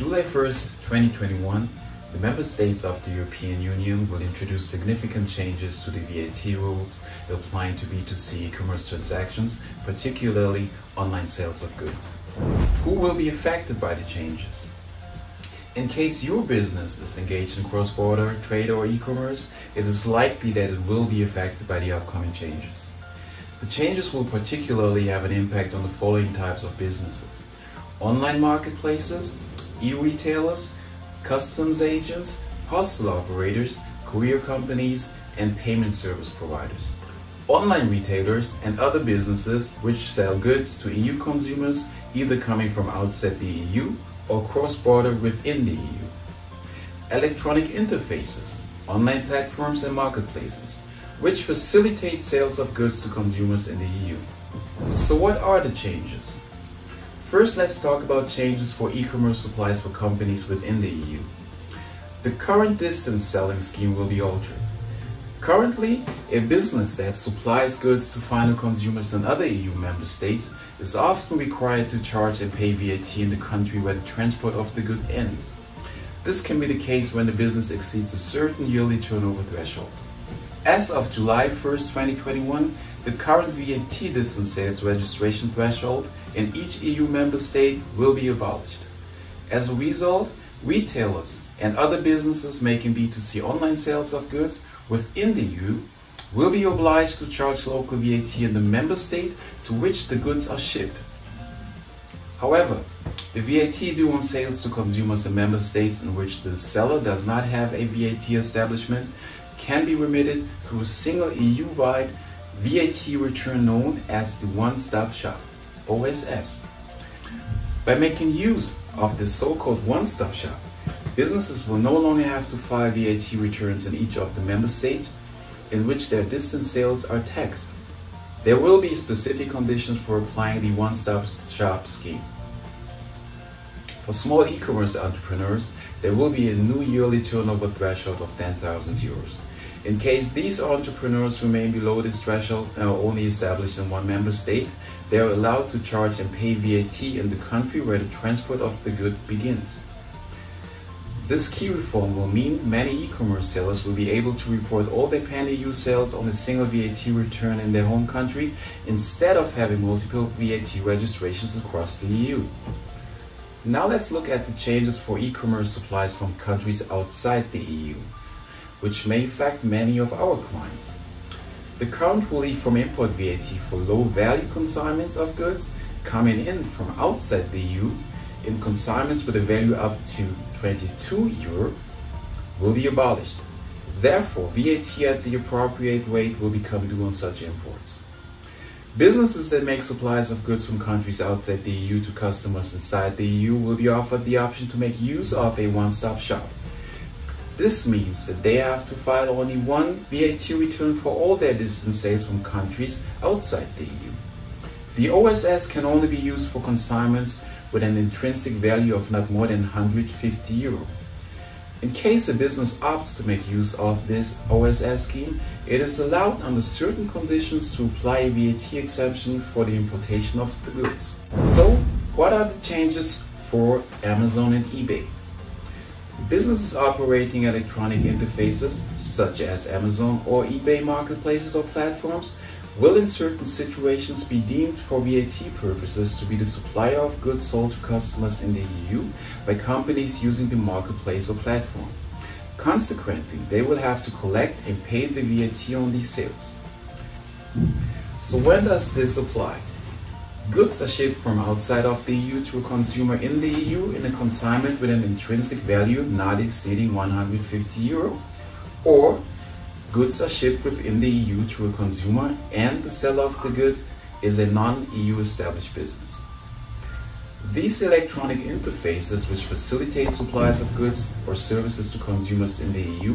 July 1st, 2021, the member states of the European Union will introduce significant changes to the VAT rules applying to B2C e-commerce transactions, particularly online sales of goods. Who will be affected by the changes? In case your business is engaged in cross-border trade or e-commerce, it is likely that it will be affected by the upcoming changes. The changes will particularly have an impact on the following types of businesses: online marketplaces, e-retailers, customs agents, postal operators, courier companies, and payment service providers. Online retailers and other businesses which sell goods to EU consumers either coming from outside the EU or cross-border within the EU. Electronic interfaces, online platforms and marketplaces, which facilitate sales of goods to consumers in the EU. So what are the changes? First, let's talk about changes for e-commerce supplies for companies within the EU. The current distance selling scheme will be altered. Currently, a business that supplies goods to final consumers in other EU member states is often required to charge and pay VAT in the country where the transport of the good ends. This can be the case when the business exceeds a certain yearly turnover threshold. As of July 1st, 2021, the current VAT distance sales registration threshold in each EU member state will be abolished. As a result, retailers and other businesses making B2C online sales of goods within the EU will be obliged to charge local VAT in the member state to which the goods are shipped. However, the VAT due on sales to consumers in member states in which the seller does not have a VAT establishment can be remitted through a single EU-wide VAT return known as the One-Stop Shop, OSS. By making use of this so-called One-Stop Shop, businesses will no longer have to file VAT returns in each of the member states in which their distance sales are taxed. There will be specific conditions for applying the One-Stop Shop scheme. For small e-commerce entrepreneurs, there will be a new yearly turnover threshold of 10,000 euros. In case these entrepreneurs remain below this threshold and are only established in one member state, they are allowed to charge and pay VAT in the country where the transport of the good begins. This key reform will mean many e-commerce sellers will be able to report all their pan-EU sales on a single VAT return in their home country instead of having multiple VAT registrations across the EU. Now let's look at the changes for e-commerce supplies from countries outside the EU, which may affect many of our clients. The current relief from import VAT for low-value consignments of goods coming in from outside the EU in consignments with a value up to 22 euro will be abolished. Therefore, VAT at the appropriate rate will become due on such imports. Businesses that make supplies of goods from countries outside the EU to customers inside the EU will be offered the option to make use of a one-stop shop. This means that they have to file only one VAT return for all their distance sales from countries outside the EU. The OSS can only be used for consignments with an intrinsic value of not more than 150 euro. In case a business opts to make use of this OSS scheme, it is allowed under certain conditions to apply a VAT exemption for the importation of the goods. So, what are the changes for Amazon and eBay? Businesses operating electronic interfaces, such as Amazon or eBay marketplaces or platforms, will in certain situations be deemed for VAT purposes to be the supplier of goods sold to customers in the EU by companies using the marketplace or platform. Consequently, they will have to collect and pay the VAT on these sales. So when does this apply? Goods are shipped from outside of the EU to a consumer in the EU in a consignment with an intrinsic value not exceeding 150 euro, or goods are shipped within the EU to a consumer and the seller of the goods is a non-EU established business. These electronic interfaces, which facilitate supplies of goods or services to consumers in the EU,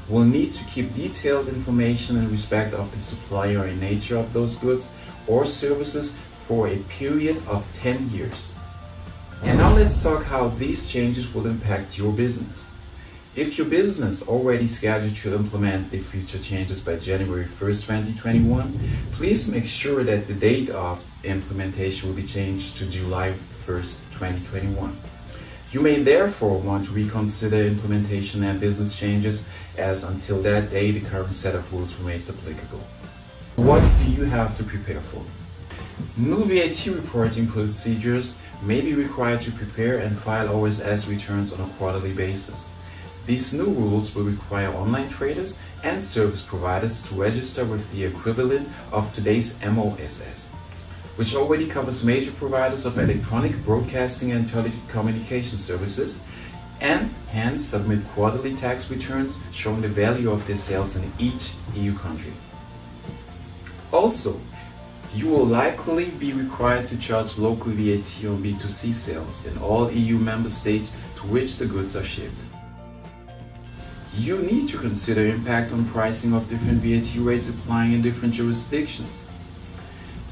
will need to keep detailed information in respect of the supplier and nature of those goods or services for a period of 10 years. And now let's talk how these changes will impact your business. If your business already scheduled to implement the future changes by January 1st, 2021, please make sure that the date of implementation will be changed to July 1st, 2021. You may therefore want to reconsider implementation and business changes, as until that day the current set of rules remains applicable. What do you have to prepare for? New VAT reporting procedures may be required to prepare and file OSS returns on a quarterly basis. These new rules will require online traders and service providers to register with the equivalent of today's MOSS, which already covers major providers of electronic broadcasting and telecommunication services, and hence submit quarterly tax returns showing the value of their sales in each EU country. Also, you will likely be required to charge local VAT on B2C sales in all EU member states to which the goods are shipped. You need to consider impact on pricing of different VAT rates applying in different jurisdictions.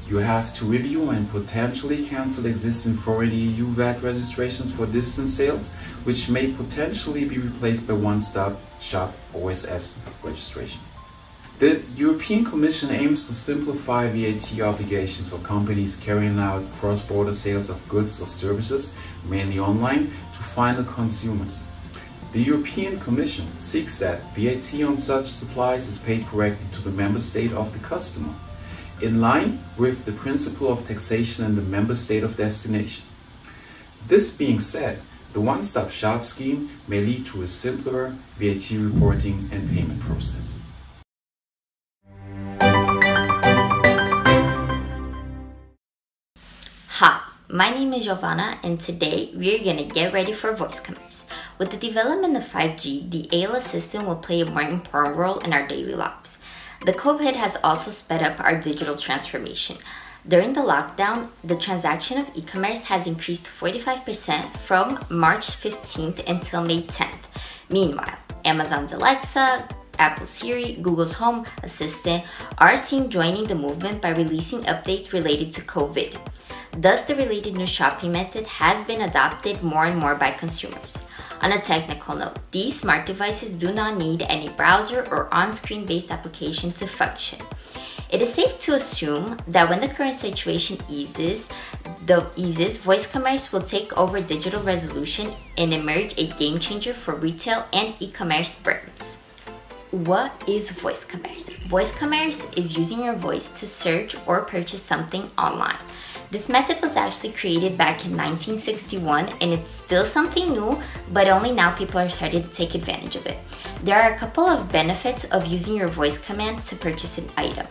You have to review and potentially cancel existing foreign EU VAT registrations for distance sales, which may potentially be replaced by one-stop shop OSS registration. The European Commission aims to simplify VAT obligations for companies carrying out cross-border sales of goods or services, mainly online, to final consumers. The European Commission seeks that VAT on such supplies is paid correctly to the member state of the customer, in line with the principle of taxation in the member state of destination. This being said, the one-stop shop scheme may lead to a simpler VAT reporting and payment process. Hi, my name is Giovanna, and today we're gonna get ready for voice commerce. With the development of 5G, the ALS system will play a more important role in our daily lives. The COVID has also sped up our digital transformation. During the lockdown, the transaction of e-commerce has increased 45% from March 15th until May 10th. Meanwhile, Amazon's Alexa, Apple Siri, Google's Home Assistant are seen joining the movement by releasing updates related to COVID. Thus, the related new shopping method has been adopted more and more by consumers. On a technical note, these smart devices do not need any browser or on-screen based application to function. It is safe to assume that when the current situation eases, voice commerce will take over digital resolution and emerge a game changer for retail and e-commerce brands. What is voice commerce? Voice commerce is using your voice to search or purchase something online. This method was actually created back in 1961 and it's still something new, but only now people are starting to take advantage of it. There are a couple of benefits of using your voice command to purchase an item,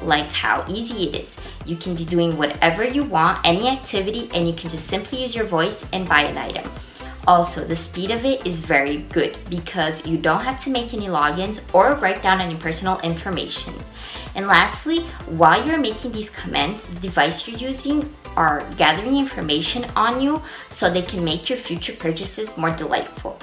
like how easy it is. You can be doing whatever you want, any activity, and you can just simply use your voice and buy an item. Also, the speed of it is very good because you don't have to make any logins or write down any personal information. And lastly, while you're making these commands, the device you're using are gathering information on you so they can make your future purchases more delightful.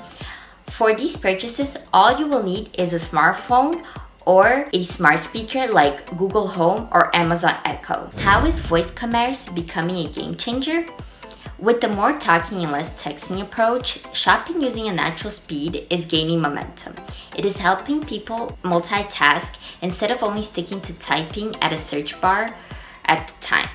For these purchases, all you will need is a smartphone or a smart speaker like Google Home or Amazon Echo. How is voice commerce becoming a game changer? With the more talking and less texting approach, shopping using a natural speed is gaining momentum. It is helping people multitask instead of only sticking to typing at a search bar at the time.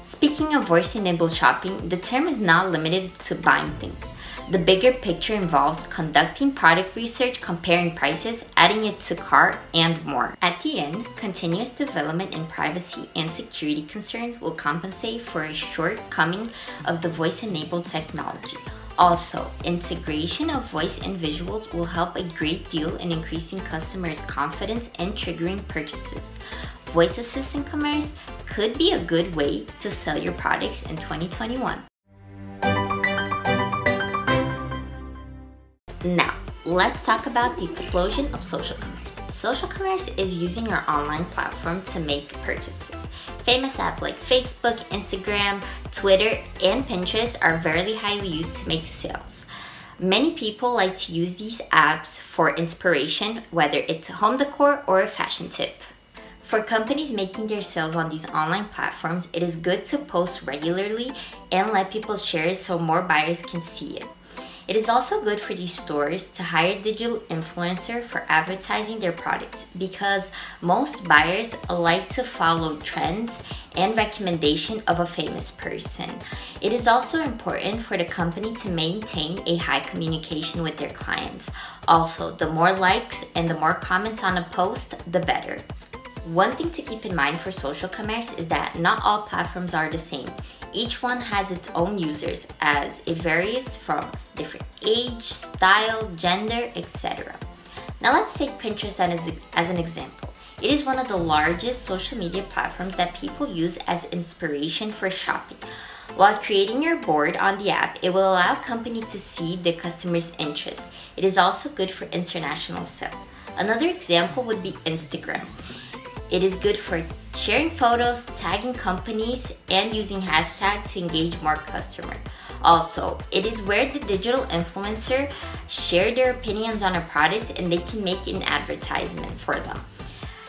Speaking of voice-enabled shopping, the term is not limited to buying things. The bigger picture involves conducting product research, comparing prices, adding it to cart, and more. At the end, continuous development in privacy and security concerns will compensate for a shortcoming of the voice-enabled technology. Also, integration of voice and visuals will help a great deal in increasing customers' confidence and triggering purchases. Voice assistant commerce could be a good way to sell your products in 2021. Now, let's talk about the explosion of social commerce. Social commerce is using your online platform to make purchases. Famous apps like Facebook, Instagram, Twitter, and Pinterest are very highly used to make sales. Many people like to use these apps for inspiration, whether it's a home decor or a fashion tip. For companies making their sales on these online platforms, it is good to post regularly and let people share it so more buyers can see it. It is also good for these stores to hire a digital influencer for advertising their products because most buyers like to follow trends and recommendation of a famous person. It is also important for the company to maintain a high communication with their clients. Also, the more likes and the more comments on a post, the better. One thing to keep in mind for social commerce is that not all platforms are the same. Each one has its own users as it varies from different age, style, gender, etc. Now let's take Pinterest as an example. It is one of the largest social media platforms that people use as inspiration for shopping. While creating your board on the app, it will allow companies to see the customer's interest. It is also good for international sales. Another example would be Instagram. It is good for sharing photos, tagging companies, and using hashtags to engage more customers. Also, it is where the digital influencer share their opinions on a product and they can make an advertisement for them.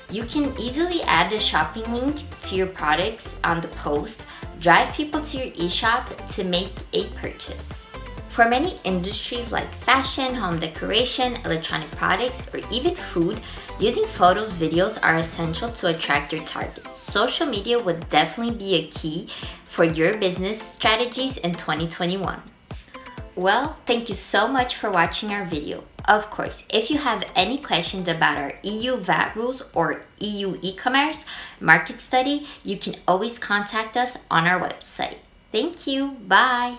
You can easily add a shopping link to your products on the post, drive people to your e-shop to make a purchase. For many industries like fashion, home decoration, electronic products, or even food, using photos, videos are essential to attract your target. Social media would definitely be a key for your business strategies in 2021. Well, thank you so much for watching our video. Of course, if you have any questions about our EU VAT rules or EU e-commerce market study, you can always contact us on our website. Thank you. Bye.